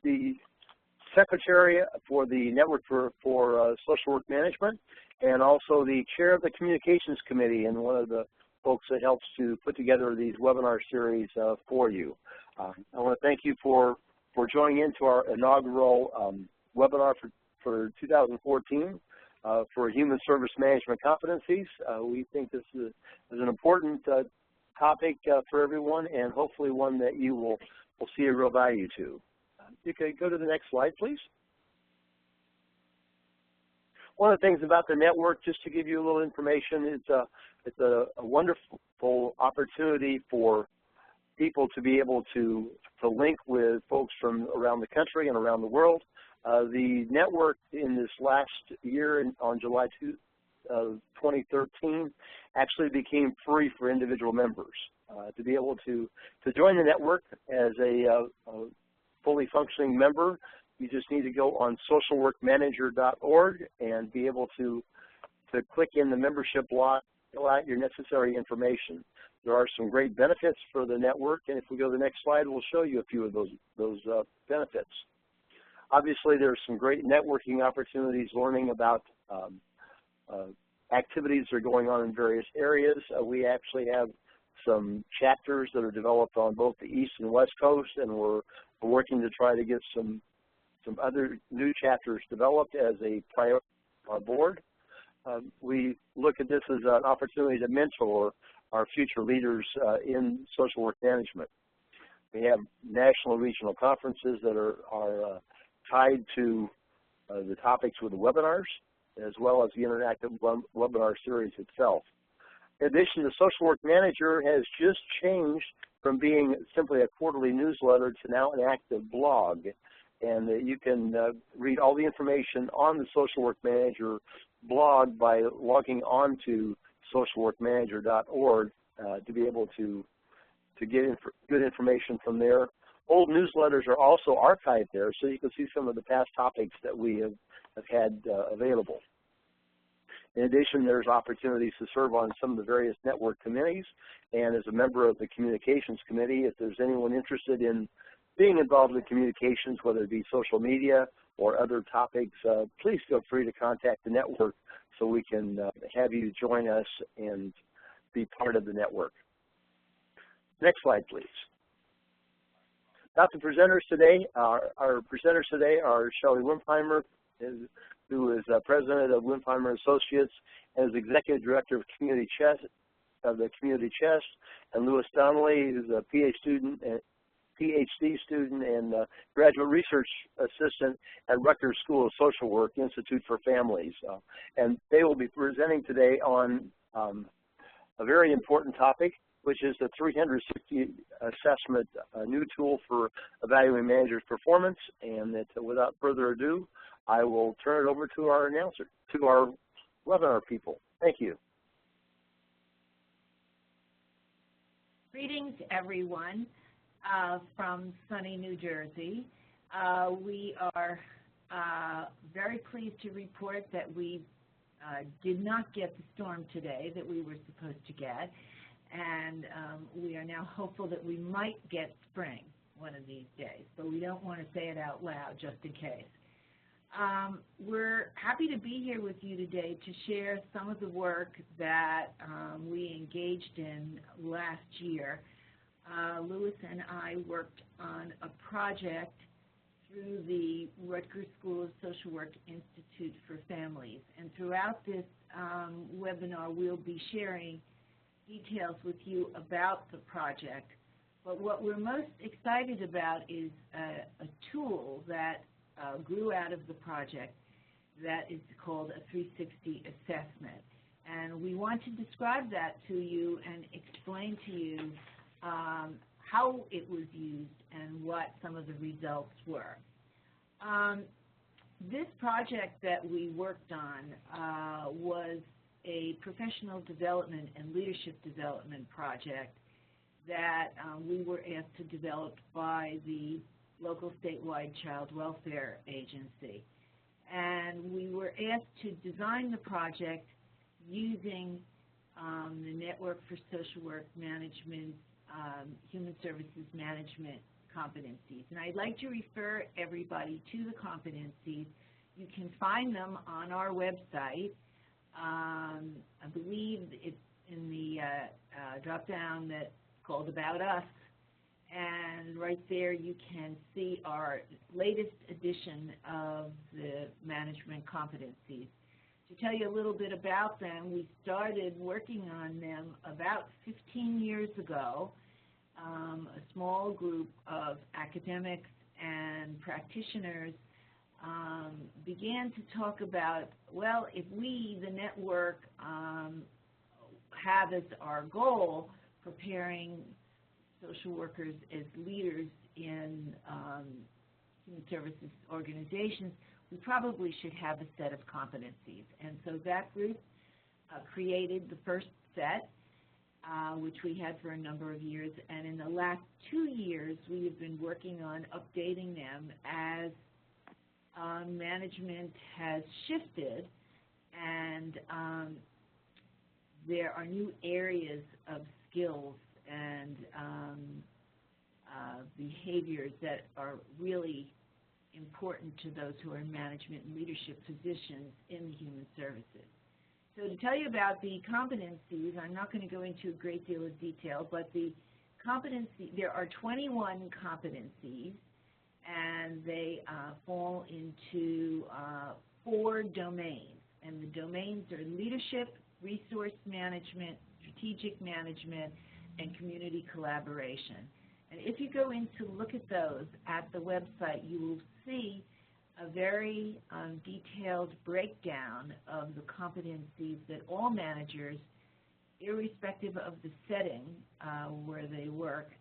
the secretary for the Network for Social Work Management, and also the chair of the Communications Committee, and one of the folks that helps to put together these webinar series for you. I want to thank you for joining into our inaugural webinar for 2014 for Human Service Management Competencies. We think this is an important topic for everyone, and hopefully one that you will see a real value to. You can go to the next slide, please. One of the things about the network, just to give you a little information, it's a wonderful opportunity for people to be able to link with folks from around the country and around the world. The network in this last year, on July 2013, actually became free for individual members. To be able to join the network as a fully functioning member, you just need to go on socialworkmanager.org and be able to click in the membership block, fill out your necessary information. There are some great benefits for the network, and if we go to the next slide, we'll show you a few of those benefits. Obviously, there's some great networking opportunities, learning about activities that are going on in various areas. We actually have some chapters that are developed on both the East and West Coast, and we're working to try to get some other new chapters developed as a priority on our board. We look at this as an opportunity to mentor our future leaders in social work management. We have national and regional conferences that are tied to the topics with the webinars, as well as the interactive webinar series itself. In addition, the Social Work Manager has just changed from being simply a quarterly newsletter to now an active blog. And you can read all the information on the Social Work Manager blog by logging on to socialworkmanager.org to be able to get good information from there. Old newsletters are also archived there, so you can see some of the past topics that we have had available. In addition, there's opportunities to serve on some of the various network committees, and as a member of the Communications Committee, if there's anyone interested in being involved in communications, whether it be social media or other topics, please feel free to contact the network so we can have you join us and be part of the network. Next slide, please. About the presenters today, our presenters today are Shelly Wimpfheimer, who is president of Wimpfheimer Associates and is executive director of Community Chest, and Louis Donnelly, who's a PhD student and graduate research assistant at Rutgers School of Social Work Institute for Families. And they will be presenting today on a very important topic, which is the 360 assessment, a new tool for evaluating managers' performance. And that, without further ado, I will turn it over to our announcer, to our webinar people. Thank you. Greetings, everyone, from sunny New Jersey. We are very pleased to report that we did not get the storm today that we were supposed to get, and we are now hopeful that we might get spring one of these days, but we don't want to say it out loud just in case. We're happy to be here with you today to share some of the work that we engaged in last year. Louis and I worked on a project through the Rutgers School of Social Work Institute for Families. And throughout this webinar, we'll be sharing details with you about the project. But what we're most excited about is a tool that grew out of the project that is called a 360 assessment. And we want to describe that to you and explain to you how it was used and what some of the results were. This project that we worked on was a professional development and leadership development project that we were asked to develop by the local statewide child welfare agency. And we were asked to design the project using the Network for Social Work Management Human Services Management competencies. And I'd like to refer everybody to the competencies. You can find them on our website. I believe it's in the drop-down that's called About Us. And right there you can see our latest edition of the management competencies. To tell you a little bit about them, we started working on them about 15 years ago. A small group of academics and practitioners began to talk about, well, if we, the network, have as our goal preparing social workers as leaders in human services organizations, we probably should have a set of competencies. And so that group created the first set, which we had for a number of years. And in the last 2 years, we have been working on updating them as management has shifted, and there are new areas of skills and behaviors that are really important to those who are in management and leadership positions in the human services. So to tell you about the competencies, I'm not going to go into a great deal of detail, but the competency, there are 21 competencies, and they fall into 4 domains. And the domains are leadership, resource management, strategic management, and community collaboration. And if you go in to look at those at the website, you will see a very detailed breakdown of the competencies that all managers, irrespective of the setting where they work,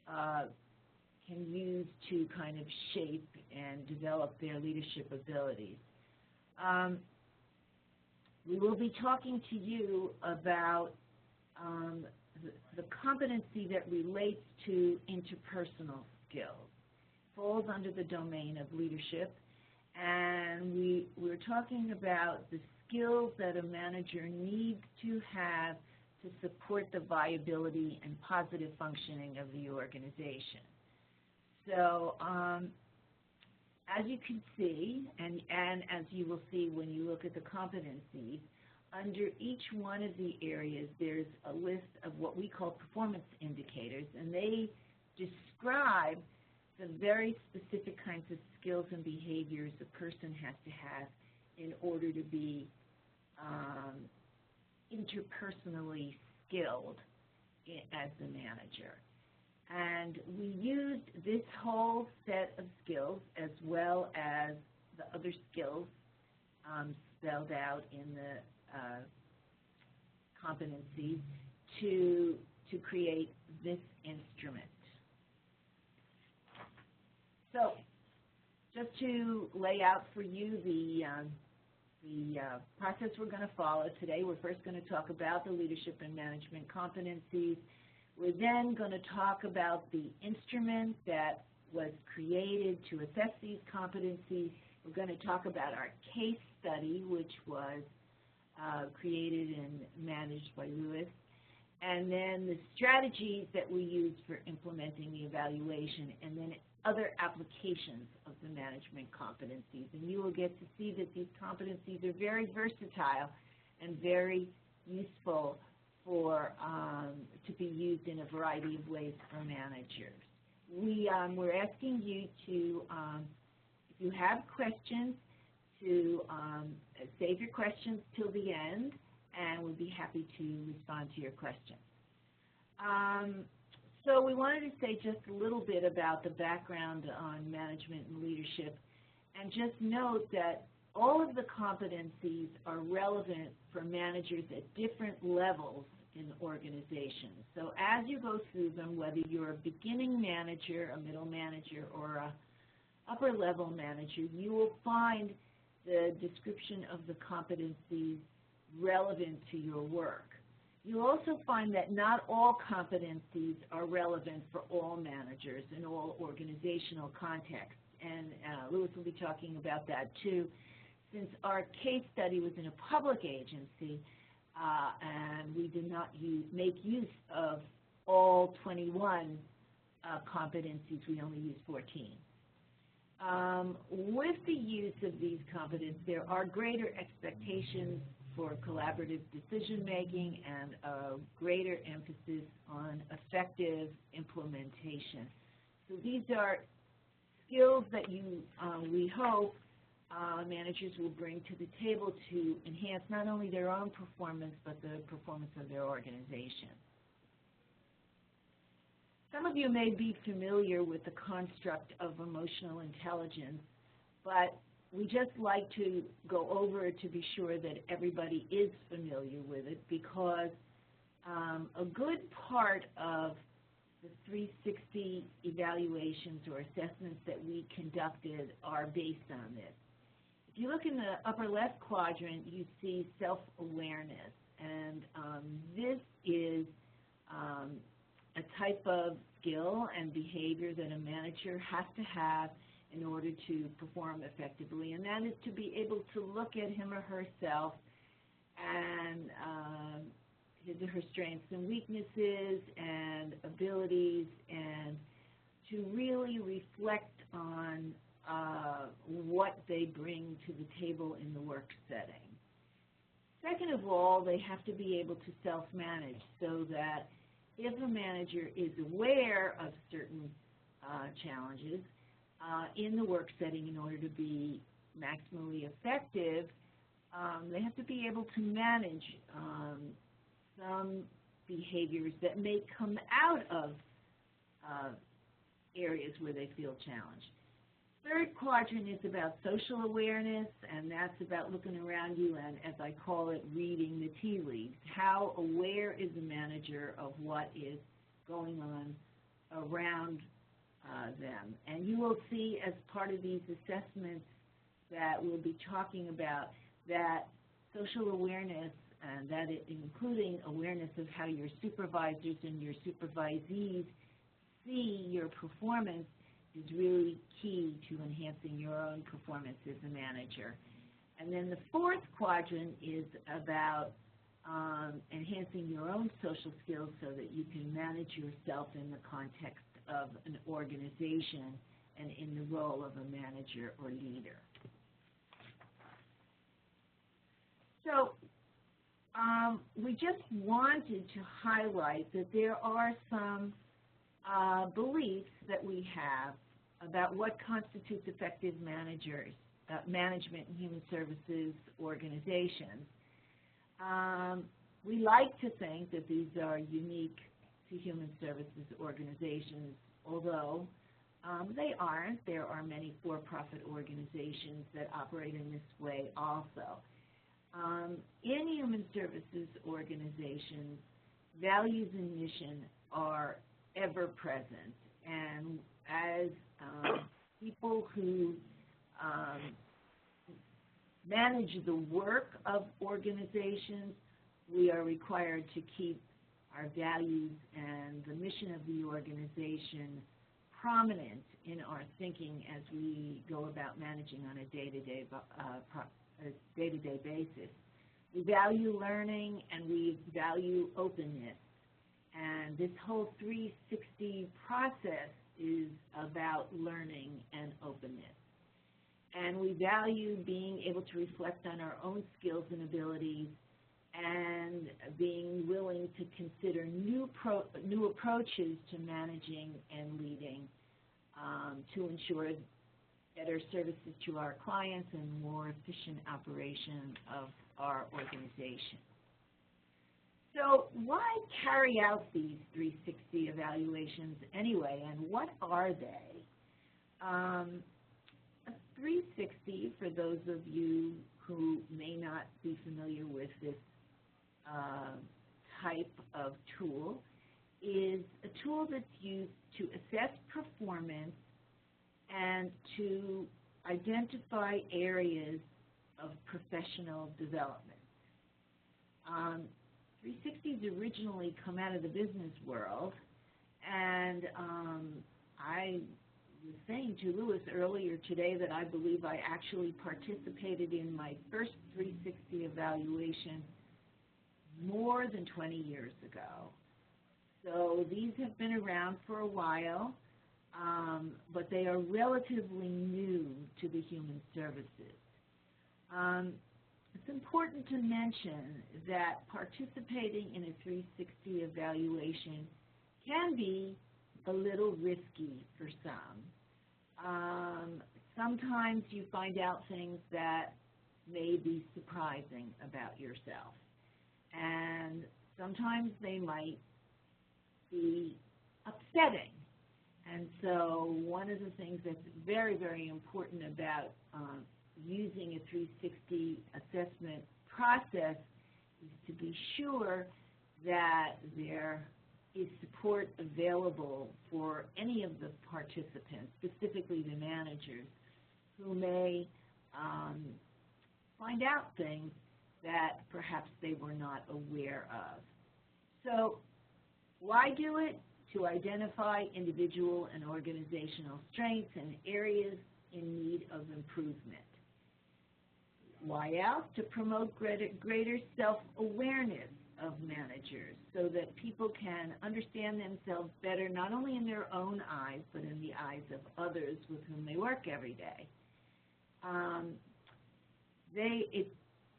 can use to kind of shape and develop their leadership abilities. We will be talking to you about the competency that relates to interpersonal skills. It falls under the domain of leadership, and we're talking about the skills that a manager needs to have to support the viability and positive functioning of the organization. So as you can see, and as you will see when you look at the competencies, under each one of the areas there's a list of what we call performance indicators, and they describe the very specific kinds of skills and behaviors a person has to have in order to be interpersonally skilled as the manager. And we used this whole set of skills as well as the other skills spelled out in the competencies to create this instrument. So just to lay out for you the process we're going to follow today, we're first going to talk about the leadership and management competencies. We're then going to talk about the instrument that was created to assess these competencies. We're going to talk about our case study, which was created and managed by Lewis, and then the strategies that we use for implementing the evaluation, and then other applications of the management competencies. And you will get to see that these competencies are very versatile and very useful for to be used in a variety of ways for managers. We're asking you to, if you have questions, to save your questions till the end, and we'll be happy to respond to your questions. So we wanted to say just a little bit about the background on management and leadership, and just note that all of the competencies are relevant for managers at different levels in organizations. So as you go through them, whether you're a beginning manager, a middle manager, or a upper level manager, you will find the description of the competencies relevant to your work. You'll also find that not all competencies are relevant for all managers in all organizational contexts, and Lewis will be talking about that too. Since our case study was in a public agency, and we did not make use of all 21 competencies. We only use 14. With the use of these competencies, there are greater expectations for collaborative decision-making and a greater emphasis on effective implementation. So these are skills that we hope managers will bring to the table to enhance not only their own performance, but the performance of their organization. Some of you may be familiar with the construct of emotional intelligence, but we just like to go over it to be sure that everybody is familiar with it, because a good part of the 360 evaluations or assessments that we conducted are based on this. If you look in the upper left quadrant, you see self-awareness, and this is a type of skill and behavior that a manager has to have in order to perform effectively, and that is to be able to look at him or herself and her strengths and weaknesses and abilities, and to really reflect on what they bring to the table in the work setting. Second of all, they have to be able to self-manage, so that if a manager is aware of certain challenges in the work setting in order to be maximally effective, they have to be able to manage some behaviors that may come out of areas where they feel challenged. Third quadrant is about social awareness, and that's about looking around you and, as I call it, reading the tea leaves. How aware is the manager of what is going on around them? And you will see as part of these assessments that we'll be talking about that social awareness, and that including awareness of how your supervisors and your supervisees see your performance, is really key to enhancing your own performance as a manager. And then the fourth quadrant is about enhancing your own social skills so that you can manage yourself in the context of an organization and in the role of a manager or leader. So we just wanted to highlight that there are some beliefs that we have about what constitutes effective management in human services organizations. We like to think that these are unique to human services organizations, although they aren't. There are many for-profit organizations that operate in this way also. In human services organizations, values and mission are ever present, and as people who manage the work of organizations, we are required to keep our values and the mission of the organization prominent in our thinking as we go about managing on a day-to-day basis. We value learning and we value openness. And this whole 360 process is about learning and openness. And we value being able to reflect on our own skills and abilities and being willing to consider new approaches to managing and leading to ensure better services to our clients and more efficient operation of our organization. So why carry out these 360 evaluations anyway, and what are they? A 360, for those of you who may not be familiar with this type of tool, is a tool that's used to assess performance and to identify areas of professional development. 360s originally come out of the business world, and I was saying to Louis earlier today that I believe I actually participated in my first 360 evaluation more than 20 years ago. So these have been around for a while, but they are relatively new to the human services. It's important to mention that participating in a 360 evaluation can be a little risky for some. Sometimes you find out things that may be surprising about yourself, and sometimes they might be upsetting. And so one of the things that's very, very important about using a 360 assessment process is to be sure that there is support available for any of the participants, specifically the managers, who may find out things that perhaps they were not aware of. So why do it? To identify individual and organizational strengths and areas in need of improvement. Why else? To promote greater self-awareness of managers so that people can understand themselves better, not only in their own eyes, but in the eyes of others with whom they work every day.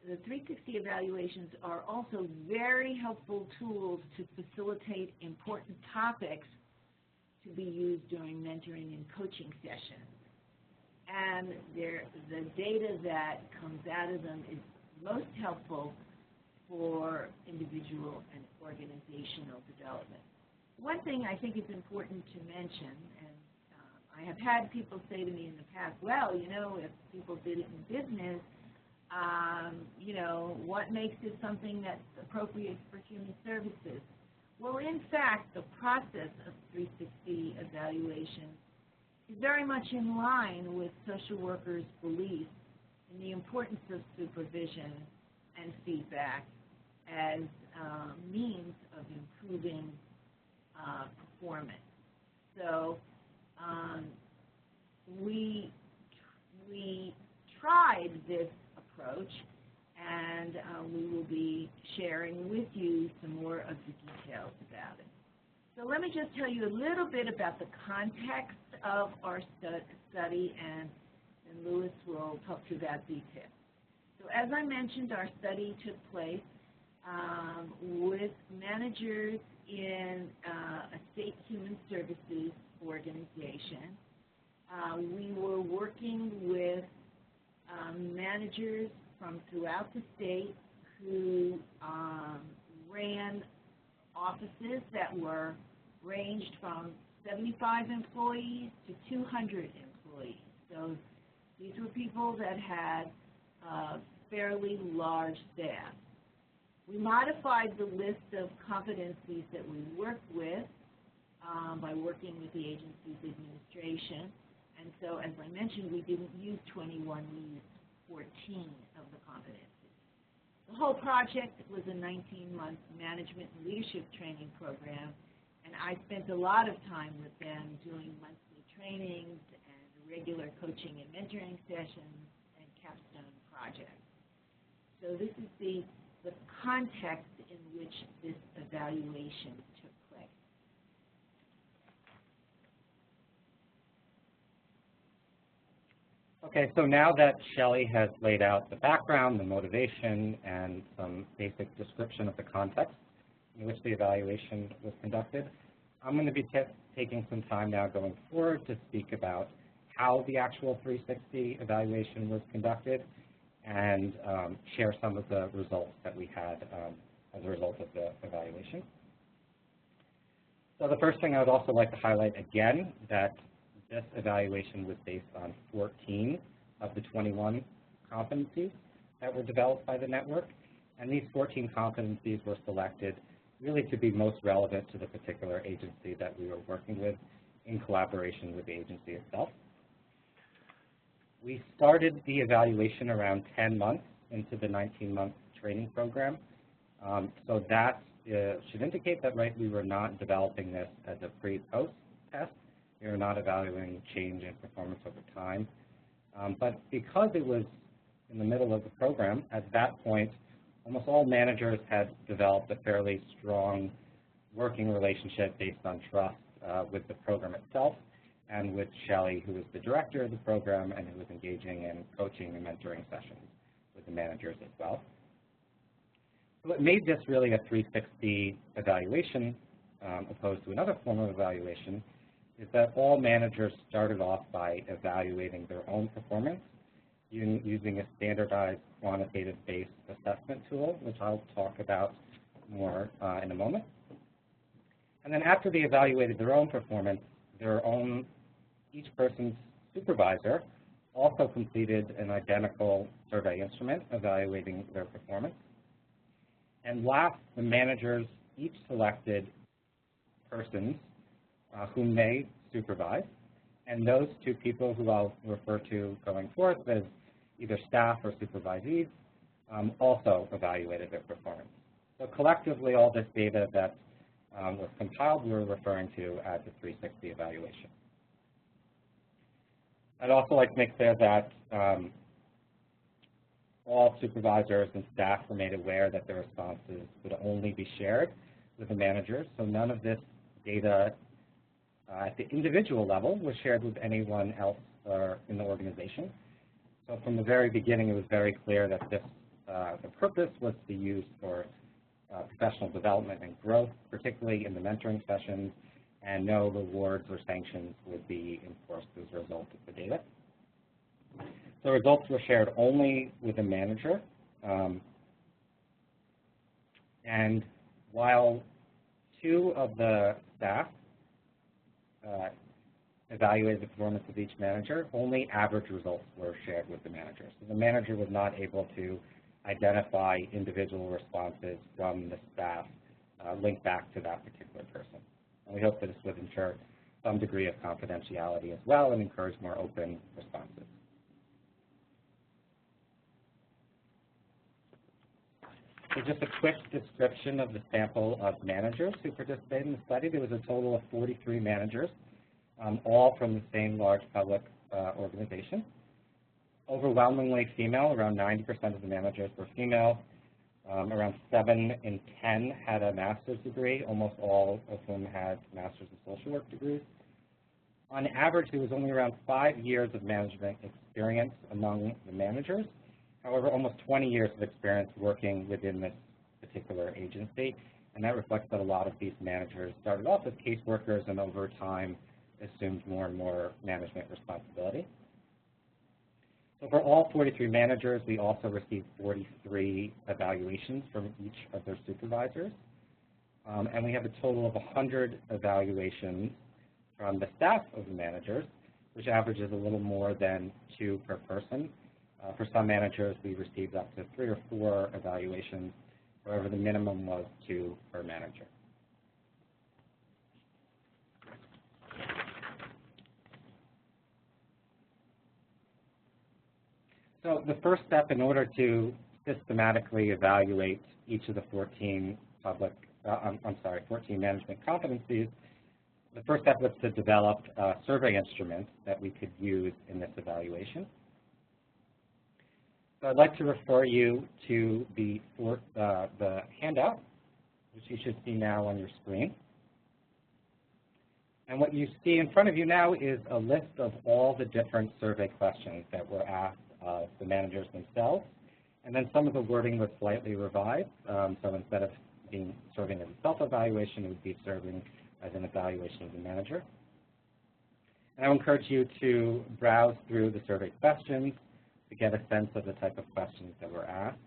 The 360 evaluations are also very helpful tools to facilitate important topics to be used during mentoring and coaching sessions. And the data that comes out of them is most helpful for individual and organizational development. One thing I think is important to mention, and I have had people say to me in the past, well, you know, if people did it in business, you know, what makes it something that's appropriate for human services? Well, in fact, the process of 360 evaluation is very much in line with social workers' belief in the importance of supervision and feedback as means of improving performance. So we tried this approach, and we will be sharing with you some more of the details about it. So let me just tell you a little bit about the context of our study, and then Louis will talk to you about details. So as I mentioned, our study took place with managers in a state human services organization. We were working with managers from throughout the state who ran offices that were ranged from 75 employees to 200 employees. So these were people that had fairly large staff. We modified the list of competencies that we worked with by working with the agency's administration. And so, as I mentioned, we didn't use 21, we used 14 of the competencies. The whole project was a 19-month management and leadership training program, and I spent a lot of time with them doing monthly trainings and regular coaching and mentoring sessions and capstone projects. So this is the context in which this evaluation took place. Okay, so now that Shelly has laid out the background, the motivation, and some basic description of the context in which the evaluation was conducted, I'm going to be taking some time now going forward to speak about how the actual 360 evaluation was conducted and share some of the results that we had as a result of the evaluation. So the first thing I would also like to highlight again that this evaluation was based on 14 of the 21 competencies that were developed by the network, and these 14 competencies were selected really to be most relevant to the particular agency that we were working with in collaboration with the agency itself. We started the evaluation around 10 months into the 19-month training program, so that should indicate that, right, we were not developing this as a pre-post test. We were not evaluating change in performance over time. But because it was in the middle of the program, at that point, almost all managers had developed a fairly strong working relationship based on trust with the program itself and with Shelly, who is the director of the program and who is engaging in coaching and mentoring sessions with the managers as well. So what made this really a 360 evaluation opposed to another form of evaluation is that all managers started off by evaluating their own performance using a standardized quantitative-based assessment tool, which I'll talk about more in a moment. And then after they evaluated their own performance, each person's supervisor also completed an identical survey instrument evaluating their performance. And last, the managers each selected persons whom they supervise, and those two people who I'll refer to going forth as either staff or supervisees also evaluated their performance. So collectively, all this data that was compiled, we were referring to as a 360 evaluation. I'd also like to make clear that all supervisors and staff were made aware that their responses would only be shared with the managers, so none of this data at the individual level was shared with anyone else in the organization. So from the very beginning, it was very clear that the purpose was to be used for professional development and growth, particularly in the mentoring sessions, and no rewards or sanctions would be enforced as a result of the data. The results were shared only with the manager, and while two of the staff evaluated the performance of each manager, only average results were shared with the manager. So the manager was not able to identify individual responses from the staff linked back to that particular person. And we hope that this would ensure some degree of confidentiality as well and encourage more open responses. So just a quick description of the sample of managers who participated in the study. There was a total of 43 managers, all from the same large public organization. Overwhelmingly female, around 90% of the managers were female. Around 7 in 10 had a master's degree, almost all of whom had master's in social work degrees. On average, there was only around 5 years of management experience among the managers. However, almost 20 years of experience working within this particular agency, and that reflects that a lot of these managers started off as caseworkers and over time assumed more and more management responsibility. So for all 43 managers, we also received 43 evaluations from each of their supervisors. And we have a total of 100 evaluations from the staff of the managers, which averages a little more than 2 per person. For some managers, we received up to 3 or 4 evaluations. However, the minimum was 2 per manager. So the first step in order to systematically evaluate each of the 14 management competencies, the first step was to develop a survey instrument that we could use in this evaluation. So I'd like to refer you to the handout, which you should see now on your screen. And what you see in front of you now is a list of all the different survey questions that were asked of the managers themselves. And then some of the wording was slightly revised. So instead of serving as a self-evaluation, it would be serving as an evaluation of the manager. And I would encourage you to browse through the survey questions to get a sense of the type of questions that were asked.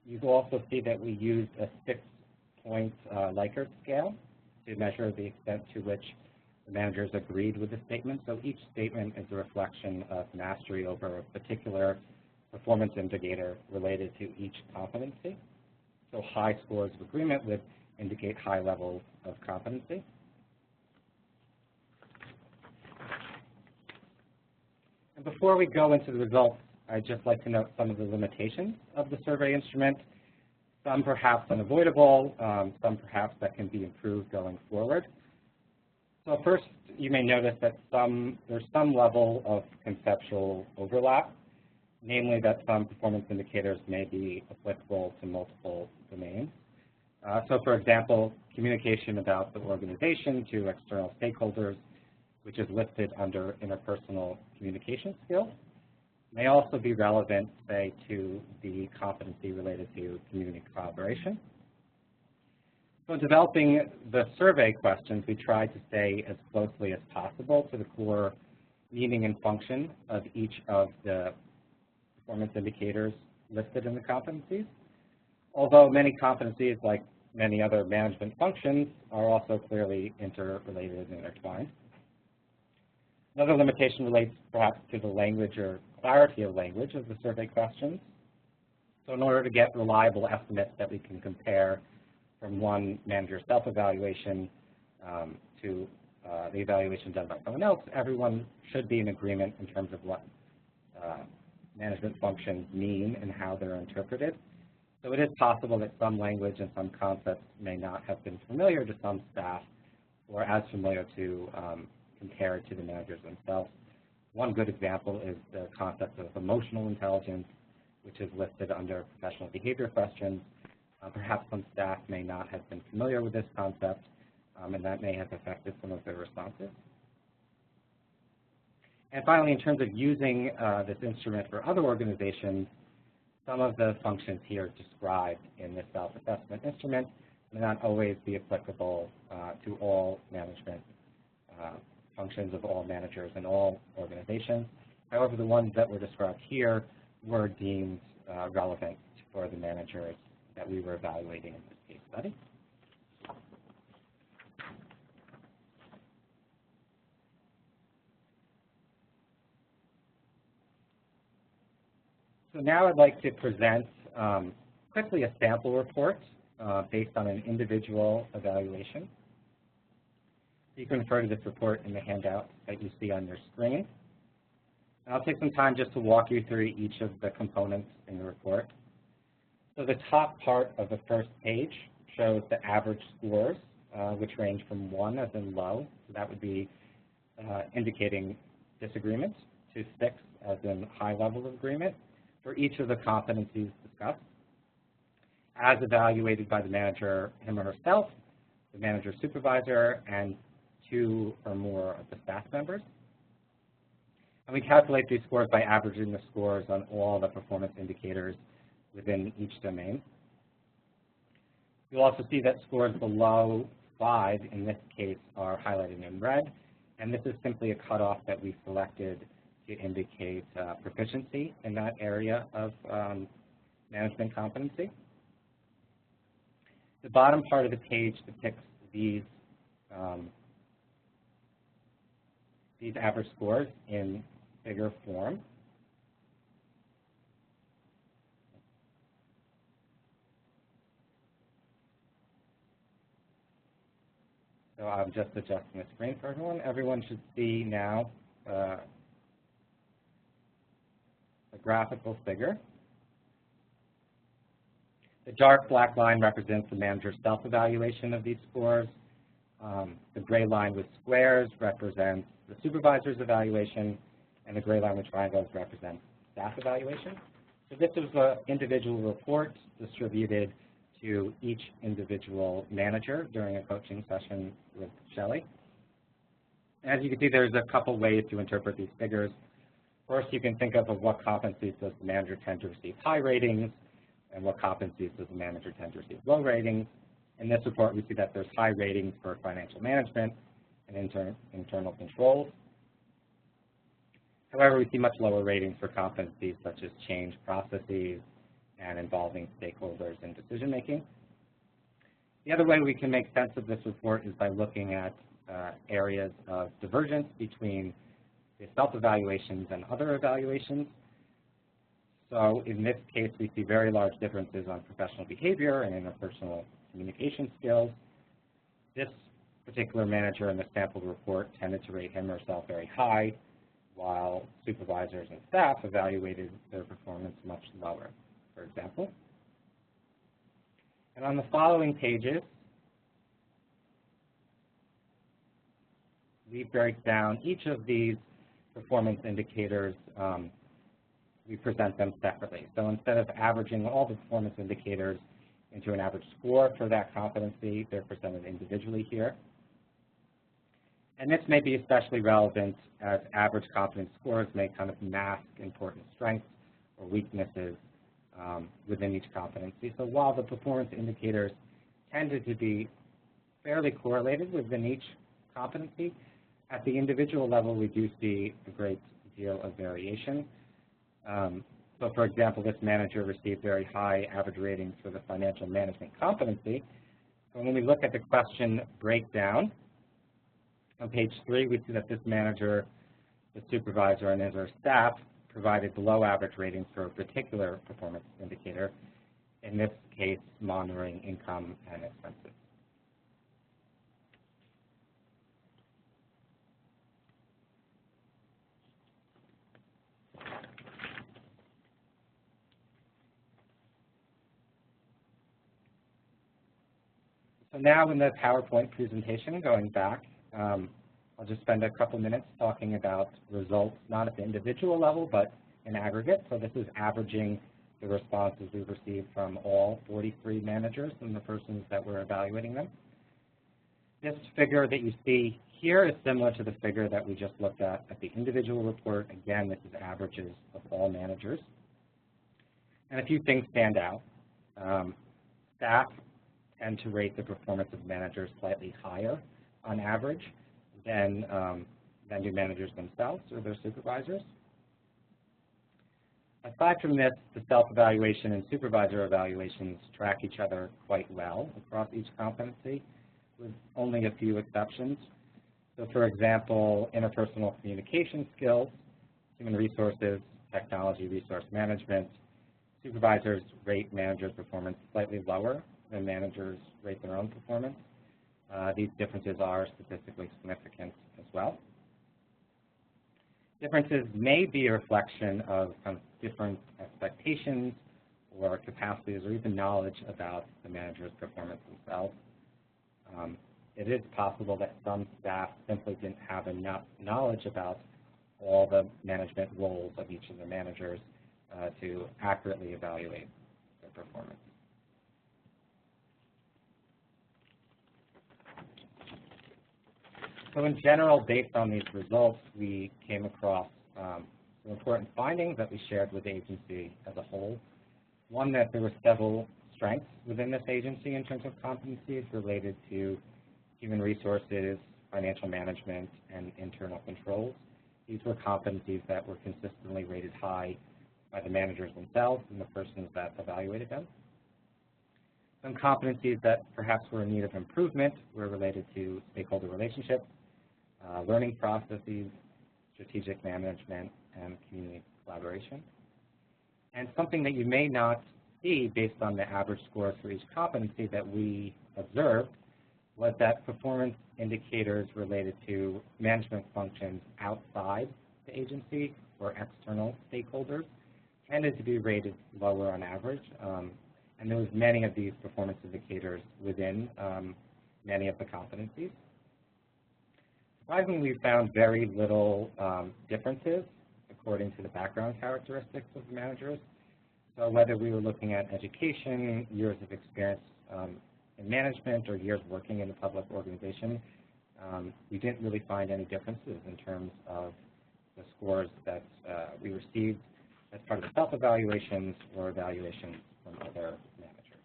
You will also see that we used a 6-point Likert scale to measure the extent to which the managers agreed with the statement. So each statement is a reflection of mastery over a particular performance indicator related to each competency. So high scores of agreement would indicate high levels of competency. And before we go into the results, I'd just like to note some of the limitations of the survey instrument, some perhaps unavoidable, some perhaps that can be improved going forward. So first, you may notice that there's some level of conceptual overlap. namely that some performance indicators may be applicable to multiple domains. So for example, communication about the organization to external stakeholders, which is listed under interpersonal communication skills, may also be relevant, say, to the competency related to community collaboration. So in developing the survey questions, we tried to stay as closely as possible to the core meaning and function of each of the performance indicators listed in the competencies, although many competencies, like many other management functions, are also clearly interrelated and intertwined. Another limitation relates perhaps to the language or clarity of language of the survey questions. So in order to get reliable estimates that we can compare from one manager's self-evaluation to the evaluation done by someone else, everyone should be in agreement in terms of what management functions mean and how they're interpreted. So it is possible that some language and some concepts may not have been familiar to some staff or as familiar to compared to the managers themselves. One good example is the concept of emotional intelligence, which is listed under professional behavior questions. Perhaps some staff may not have been familiar with this concept, and that may have affected some of their responses. And finally, in terms of using this instrument for other organizations, some of the functions here described in this self-assessment instrument may not always be applicable to all management functions of all managers in all organizations. However, the ones that were described here were deemed relevant for the managers that we were evaluating in this case study. So now I'd like to present quickly a sample report based on an individual evaluation. You can refer to this report in the handout that you see on your screen. And I'll take some time just to walk you through each of the components in the report. So the top part of the first page shows the average scores, which range from 1 as in low, so that would be indicating disagreement, to 6 as in high level of agreement, for each of the competencies discussed, as evaluated by the manager, him or herself, the manager supervisor, and 2 or more of the staff members. And we calculate these scores by averaging the scores on all the performance indicators within each domain. You'll also see that scores below 5, in this case, are highlighted in red, and this is simply a cutoff that we selected to indicate proficiency in that area of management competency. The bottom part of the page depicts these average scores in figure form. So I'm just adjusting the screen for everyone. Everyone should see now a graphical figure. The dark black line represents the manager's self-evaluation of these scores. The gray line with squares represents the supervisor's evaluation, and the gray line with triangles represents staff evaluation. So this is an individual report distributed to each individual manager during a coaching session with Shelly. As you can see, there's a couple ways to interpret these figures. First, you can think of what competencies does the manager tend to receive high ratings, and what competencies does the manager tend to receive low ratings. In this report, we see that there's high ratings for financial management and internal controls. However, we see much lower ratings for competencies such as change processes and involving stakeholders in decision-making. The other way we can make sense of this report is by looking at areas of divergence between the self-evaluations and other evaluations. So in this case, we see very large differences on professional behavior and interpersonal communication skills. This particular manager in the sample report tended to rate him or herself very high, while supervisors and staff evaluated their performance much lower, for example. And on the following pages, we break down each of these performance indicators we present them separately. So instead of averaging all the performance indicators into an average score for that competency, they're presented individually here. And this may be especially relevant as average competence scores may kind of mask important strengths or weaknesses within each competency. So while the performance indicators tended to be fairly correlated within each competency, at the individual level we do see a great deal of variation. So for example, this manager received very high average ratings for the financial management competency. So when we look at the question breakdown, on page 3, we see that this manager, the supervisor, and his or staff provided below average ratings for a particular performance indicator, in this case, monitoring income and expenses. So now in the PowerPoint presentation, going back, I'll just spend a couple minutes talking about results, not at the individual level, but in aggregate. So this is averaging the responses we received from all 43 managers and the persons that were evaluating them. This figure that you see here is similar to the figure that we just looked at the individual report. Again, this is averages of all managers. And a few things stand out. Staff tend to rate the performance of managers slightly higher on average than do managers themselves or their supervisors. Aside from this, the self-evaluation and supervisor evaluations track each other quite well across each competency, with only a few exceptions. So for example, interpersonal communication skills, human resources, technology resource management, supervisors rate managers' performance slightly lower than managers rate their own performance. These differences are statistically significant as well. Differences may be a reflection of kind of different expectations or capacities or even knowledge about the manager's performance themselves. It is possible that some staff simply didn't have enough knowledge about all the management roles of each of the managers to accurately evaluate their performance. So in general, based on these results, we came across some important findings that we shared with the agency as a whole. One, that there were several strengths within this agency in terms of competencies related to human resources, financial management, and internal controls. These were competencies that were consistently rated high by the managers themselves and the persons that evaluated them. Some competencies that perhaps were in need of improvement were related to stakeholder relationships, learning processes, strategic management, and community collaboration. And something that you may not see based on the average scores for each competency that we observed was that performance indicators related to management functions outside the agency or external stakeholders tended to be rated lower on average. And there was many of these performance indicators within many of the competencies. Surprisingly, we found very little differences according to the background characteristics of the managers. So whether we were looking at education, years of experience in management, or years working in a public organization, we didn't really find any differences in terms of the scores that we received as part of the self-evaluations or evaluations from other managers.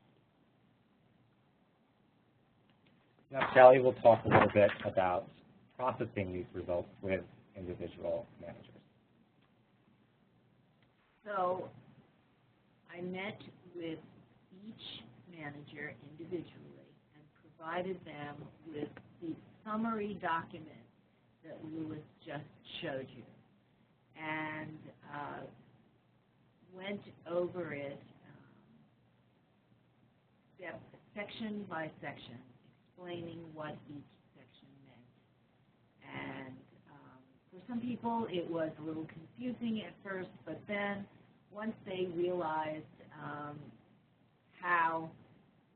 Now, Shelly will talk a little bit about processing these results with individual managers. So I met with each manager individually and provided them with the summary document that Louis just showed you, and went over it section by section, explaining what each section meant. And for some people, it was a little confusing at first, but then once they realized how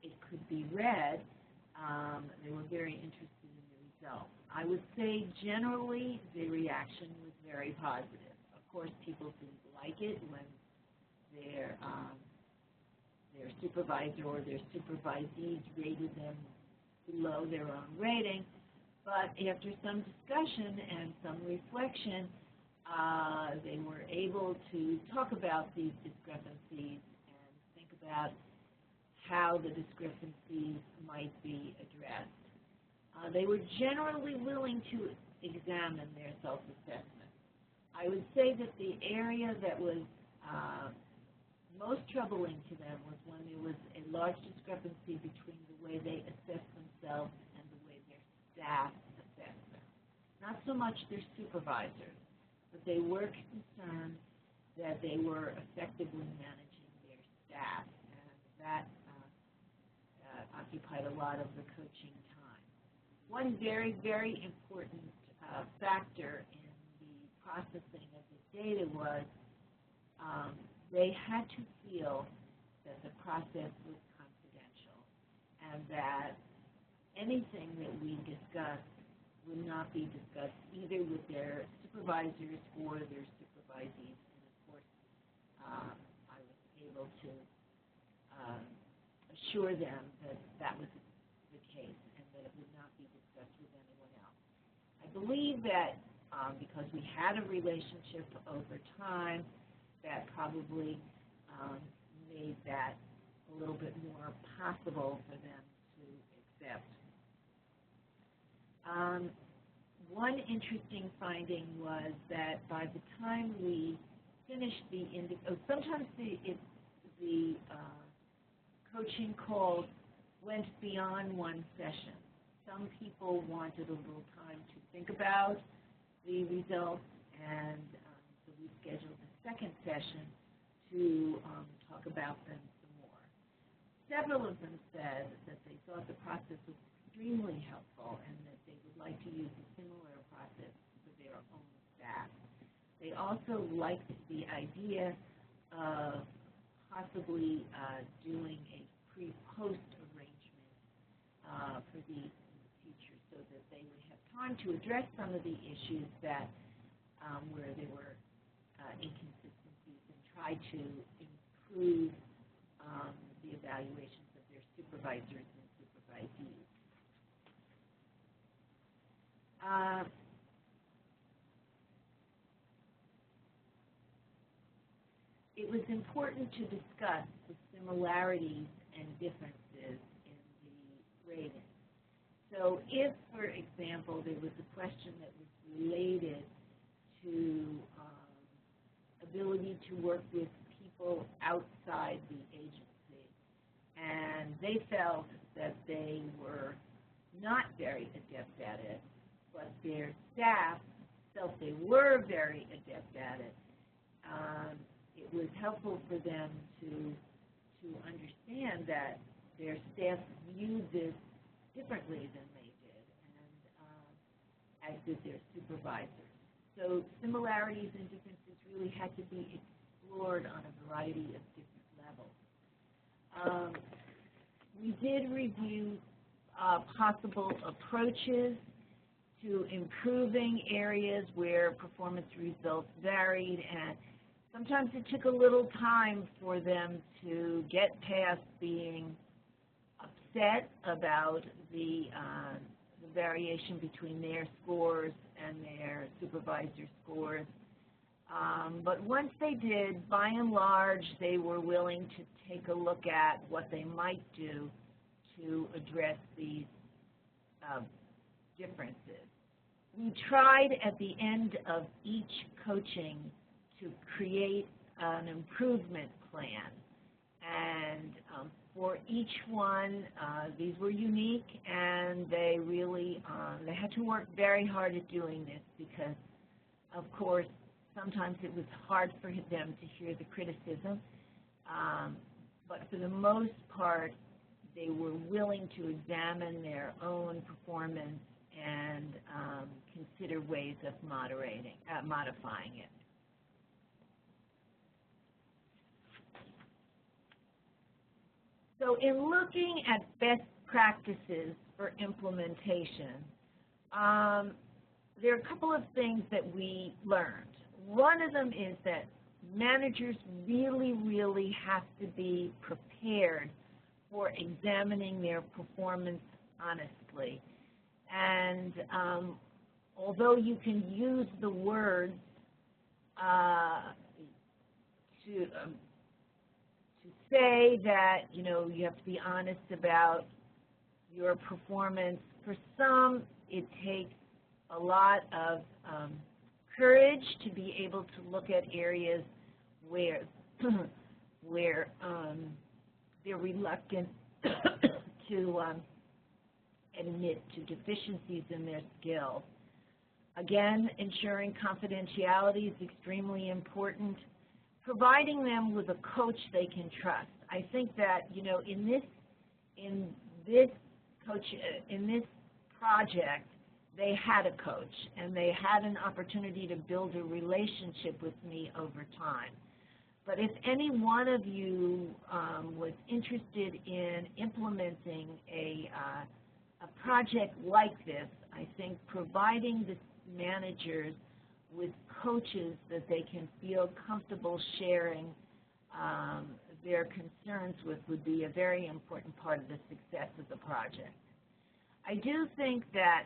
it could be read, they were very interested in the results. I would say generally the reaction was very positive. Of course, people didn't like it when their supervisor or their supervisees rated them below their own rating. But after some discussion and some reflection, they were able to talk about these discrepancies and think about how the discrepancies might be addressed. They were generally willing to examine their self-assessment. I would say that the area that was most troubling to them was when there was a large discrepancy between the way they assessed themselves and the way their staff assessed them. Not so much their supervisors, but they were concerned that they were effectively managing their staff, and that occupied a lot of the coaching time. One very, very important factor in the processing of the data was they had to feel that the process was confidential and that anything that we discussed would not be discussed either with their supervisors or their supervisees. And of course, I was able to assure them that that was the case and that it would not be discussed with anyone else. I believe that because we had a relationship over time, that probably made that a little bit more possible for them to accept. One interesting finding was that by the time we finished sometimes the coaching calls went beyond one session. Some people wanted a little time to think about the results, and so we scheduled a second session to talk about them some more. Several of them said that they thought the process was extremely helpful and that they would like to use a similar process for their own staff. They also liked the idea of possibly doing a pre-post arrangement for these in the future so that they would have time to address some of the issues that where there were inconsistencies and try to improve the evaluations of their supervisors and supervisees. It was important to discuss the similarities and differences in the rating. So if, for example, there was a question that was related to ability to work with people outside the agency, and they felt that they were not very adept at it, but their staff felt they were very adept at it, it was helpful for them to understand that their staff viewed this differently than they did, and as did their supervisors. So similarities and differences really had to be explored on a variety of different levels. We did review possible approaches to improving areas where performance results varied, and sometimes it took a little time for them to get past being upset about the variation between their scores and their supervisor scores. But once they did, by and large, they were willing to take a look at what they might do to address these differences. We tried at the end of each coaching to create an improvement plan. And for each one, these were unique, and they really they had to work very hard at doing this because, of course, sometimes it was hard for them to hear the criticism. But for the most part, they were willing to examine their own performance and consider ways of modifying it. So in looking at best practices for implementation, there are a couple of things that we learned. one of them is that managers really, really have to be prepared for examining their performance honestly. And although you can use the words to say that, you know, you have to be honest about your performance, for some it takes a lot of courage to be able to look at areas where where they're reluctant to admit to deficiencies in their skills. Again, ensuring confidentiality is extremely important. Providing them with a coach they can trust. I think that, you know, in this project, they had a coach, and they had an opportunity to build a relationship with me over time. But if any one of you was interested in implementing a project like this, I think providing the managers with coaches that they can feel comfortable sharing their concerns with would be a very important part of the success of the project. I do think that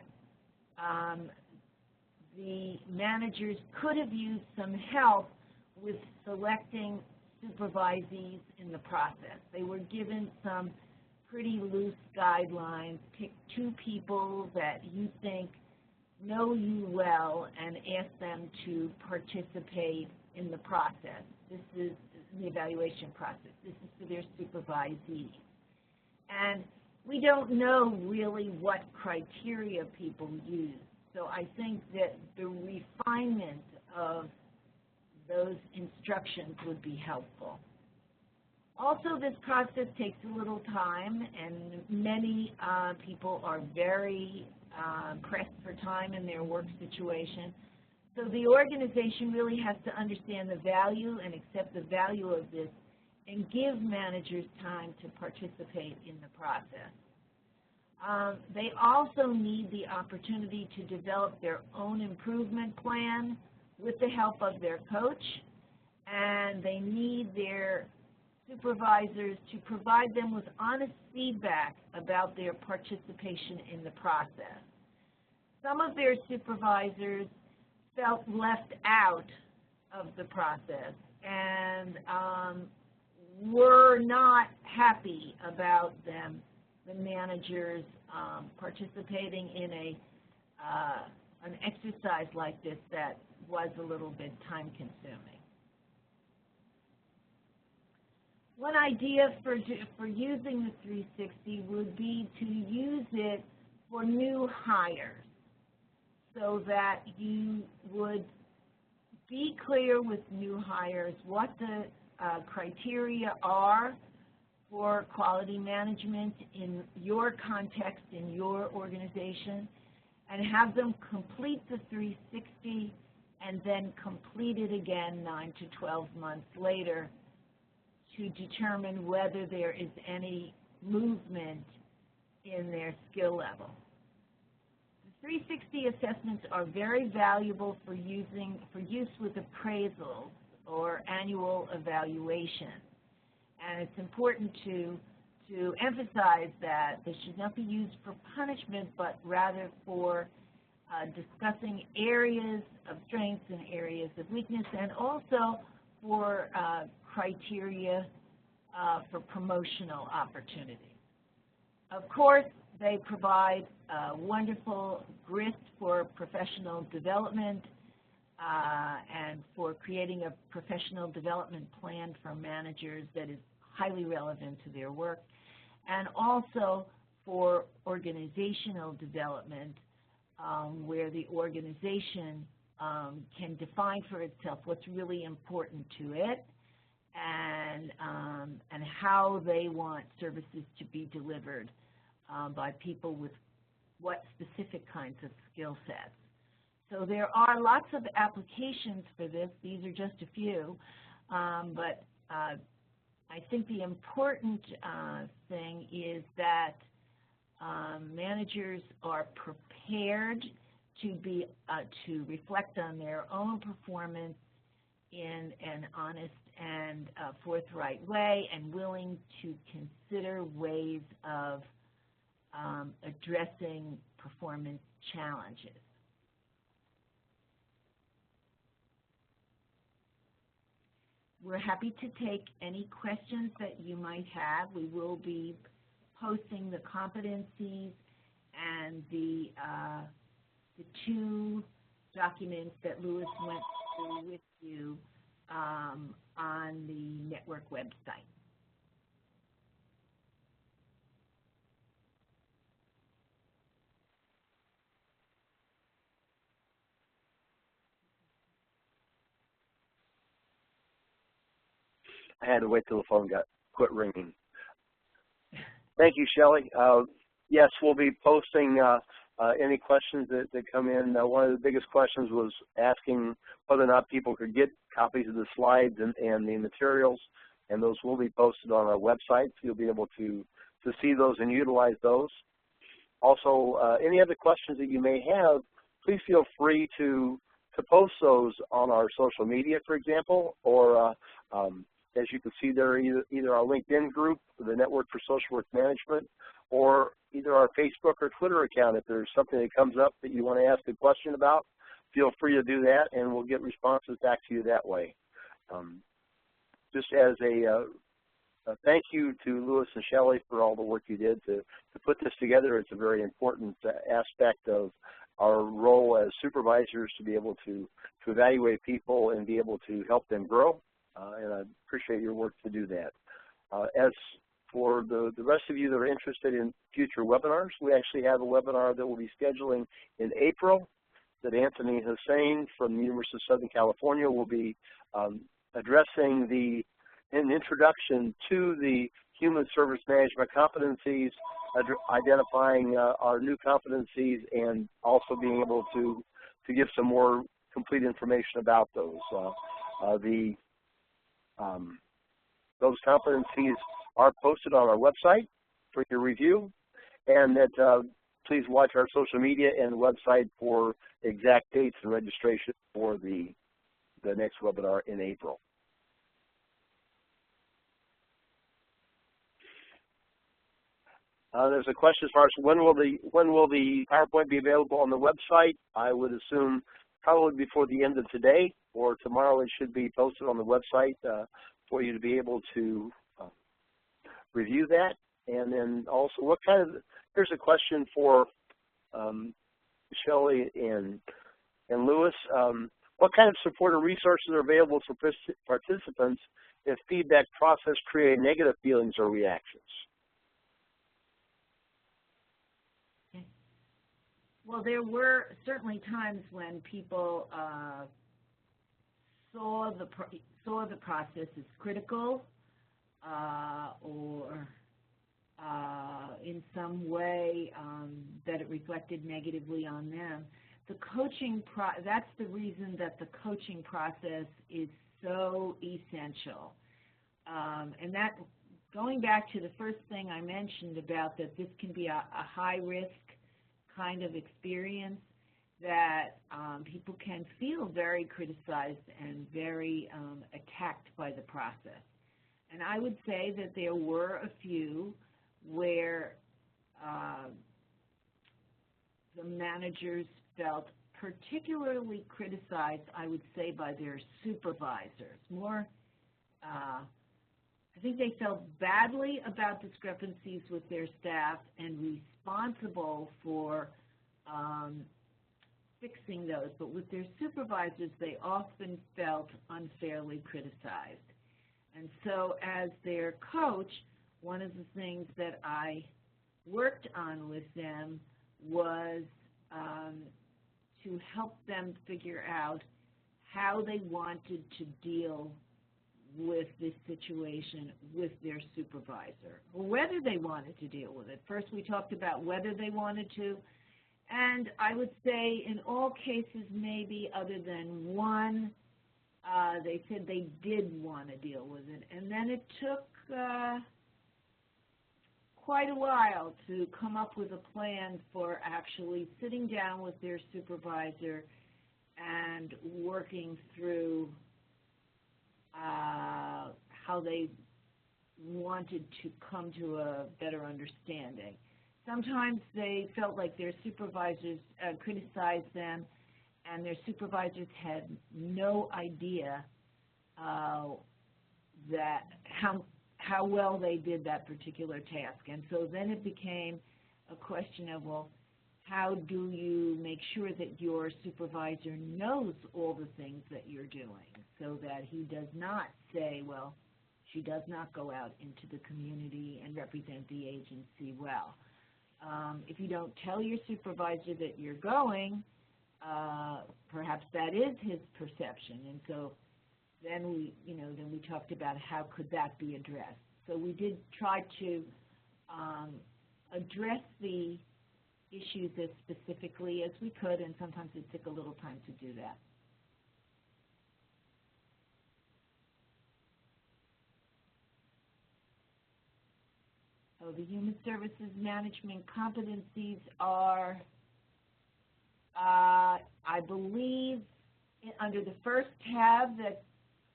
the managers could have used some help with selecting supervisees in the process. They were given some pretty loose guidelines. Pick 2 people that you think know you well and ask them to participate in the process. This is the evaluation process. This is for their supervisees. And we don't know really what criteria people use. So I think that the refinement of those instructions would be helpful. Also, this process takes a little time, and many people are very pressed for time in their work situation. So the organization really has to understand the value and accept the value of this and give managers time to participate in the process. They also need the opportunity to develop their own improvement plan with the help of their coach, and they need their supervisors to provide them with honest feedback about their participation in the process. Some of their supervisors felt left out of the process and were not happy about them, the managers, participating in an exercise like this that was a little bit time-consuming. One idea for using the 360 would be to use it for new hires, so that you would be clear with new hires what the criteria are for quality management in your context, in your organization, and have them complete the 360 and then complete it again 9 to 12 months later to determine whether there is any movement in their skill level. The 360 assessments are very valuable for use with appraisals or annual evaluation. And it's important to emphasize that they should not be used for punishment, but rather for discussing areas of strengths and areas of weakness, and also for criteria for promotional opportunities. Of course, they provide wonderful grist for professional development and for creating a professional development plan for managers that is highly relevant to their work, and also for organizational development where the organization can define for itself what's really important to it and how they want services to be delivered by people with what specific kinds of skill sets. So there are lots of applications for this. These are just a few, but I think the important thing is that managers are prepared to reflect on their own performance in an honest and forthright way, and willing to consider ways of addressing performance challenges. We're happy to take any questions that you might have. We will be posting the competencies and the two documents that Louis went through with you on the network website. I had to wait till the phone quit ringing. Thank you, Shelly. Yes, we'll be posting any questions that come in. One of the biggest questions was asking whether or not people could get copies of the slides and the materials, and those will be posted on our website, so you'll be able to see those and utilize those. Also, any other questions that you may have, please feel free to post those on our social media, for example, or as you can see there, either our LinkedIn group, the Network for Social Work Management, or either our Facebook or Twitter account. If there's something that comes up that you want to ask a question about, feel free to do that, and we'll get responses back to you that way. Just as a thank you to Louis and Shelly for all the work you did to put this together. It's a very important aspect of our role as supervisors to be able to evaluate people and be able to help them grow. And I appreciate your work to do that. As for the rest of you that are interested in future webinars, we actually have a webinar that we'll be scheduling in April that Anthony Hussain from the University of Southern California will be addressing an introduction to the human service management competencies, identifying our new competencies, and also being able to give some more complete information about those. Those competencies are posted on our website for your review, and that please watch our social media and website for exact dates and registration for the next webinar in April. There's a question as far as when will the PowerPoint be available on the website. I would assume probably before the end of today or tomorrow. It should be posted on the website for you to be able to review that. And then also, here's a question for Shelly and Louis. What kind of support or resources are available for participants if feedback process create negative feelings or reactions? Well, there were certainly times when people saw the process as critical or in some way that it reflected negatively on them. The coaching that's the reason that the coaching process is so essential. And that, going back to the first thing I mentioned about that this can be a high-risk kind of experience, that people can feel very criticized and very attacked by the process. And I would say that there were a few where the managers felt particularly criticized, I would say, by their supervisors. I think they felt badly about discrepancies with their staff and responsible for fixing those. But with their supervisors, they often felt unfairly criticized. And so as their coach, one of the things that I worked on with them was to help them figure out how they wanted to deal with this situation with their supervisor, or whether they wanted to deal with it. First, we talked about whether they wanted to, and I would say in all cases, maybe other than one, they said they did want to deal with it. And then it took quite a while to come up with a plan for actually sitting down with their supervisor and working through how they wanted to come to a better understanding. Sometimes they felt like their supervisors criticized them, and their supervisors had no idea that how well they did that particular task. And so then it became a question of, well, how do you make sure that your supervisor knows all the things that you're doing so that he does not say, well, she does not go out into the community and represent the agency well. If you don't tell your supervisor that you're going, perhaps that is his perception. And so then we talked about how could that be addressed. So we did try to address the issues as specifically as we could, and sometimes it took a little time to do that. So the human services management competencies are, I believe, under the first tab that's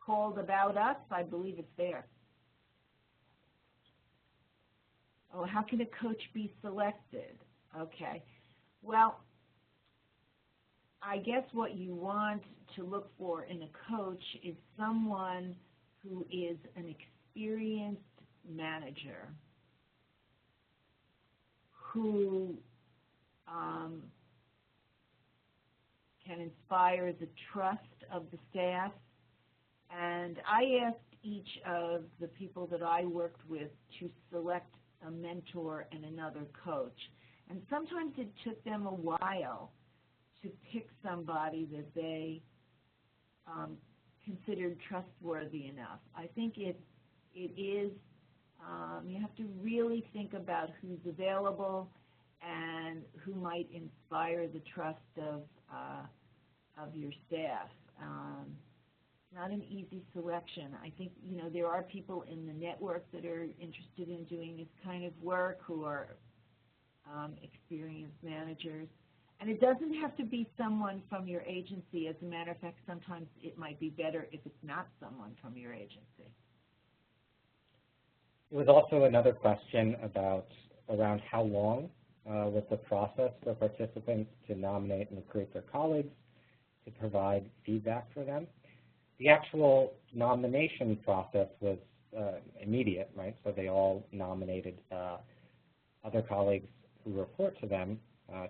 called About Us. I believe it's there. Oh, how can a coach be selected? Okay. Well, I guess what you want to look for in a coach is someone who is an experienced manager, who can inspire the trust of the staff. And I asked each of the people that I worked with to select a mentor and another coach. And sometimes it took them a while to pick somebody that they considered trustworthy enough. I think it is, you have to really think about who's available and who might inspire the trust of your staff. Not an easy selection. I think, there are people in the network that are interested in doing this kind of work who are experienced managers. And it doesn't have to be someone from your agency. As a matter of fact, sometimes it might be better if it's not someone from your agency. There was also another question around how long was the process for participants to nominate and recruit their colleagues to provide feedback for them. The actual nomination process was immediate, right? So they all nominated other colleagues who report to them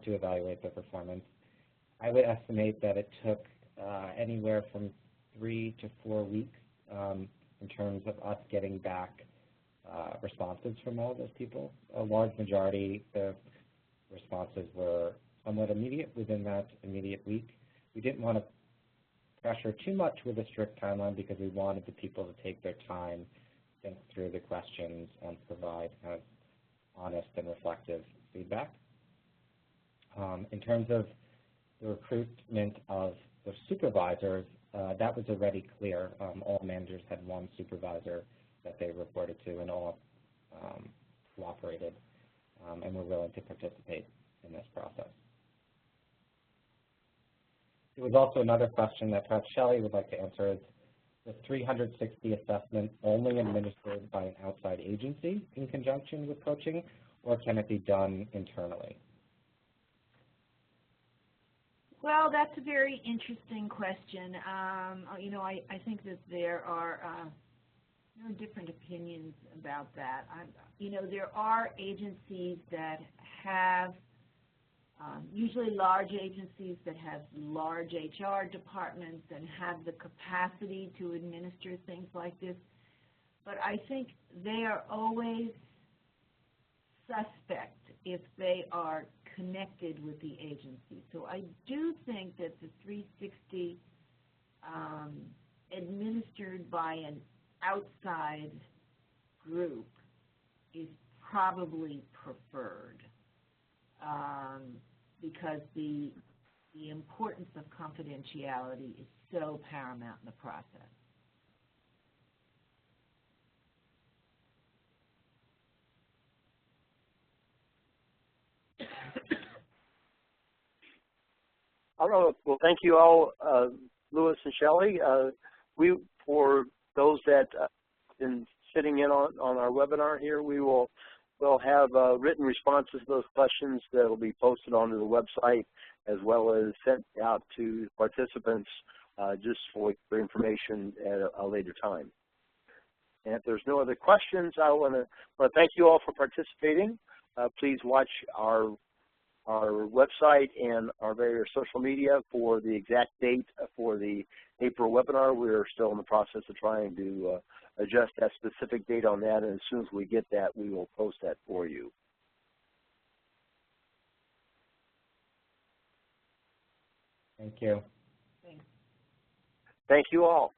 to evaluate their performance. I would estimate that it took anywhere from 3 to 4 weeks in terms of us getting back responses from all those people. A large majority of responses were somewhat immediate within that immediate week. We didn't want to pressure too much with a strict timeline because we wanted the people to take their time, think through the questions, and provide kind of honest and reflective feedback. In terms of the recruitment of the supervisors, that was already clear. All managers had one supervisor that they reported to, and all cooperated and were willing to participate in this process. There was also another question that perhaps Shelly would like to answer. Is the 360 assessment only administered by an outside agency in conjunction with coaching, or can it be done internally? Well, that's a very interesting question. I think that there are different opinions about that. There are agencies that have, usually large agencies that have large HR departments and have the capacity to administer things like this. But I think they are always suspect if they are connected with the agency. So I do think that the 360 administered by an outside group is probably preferred because the importance of confidentiality is so paramount in the process. All right. Well, thank you all, Louis and Shelly. For those that been sitting in on our webinar here, we'll have written responses to those questions that will be posted onto the website, as well as sent out to participants just for information at a later time. And if there's no other questions, I want to thank you all for participating. Please watch our website and our various social media for the exact date for the April webinar. We're still in the process of trying to adjust that specific date on that, and as soon as we get that, we will post that for you. Thank you. Thanks. Thank you all.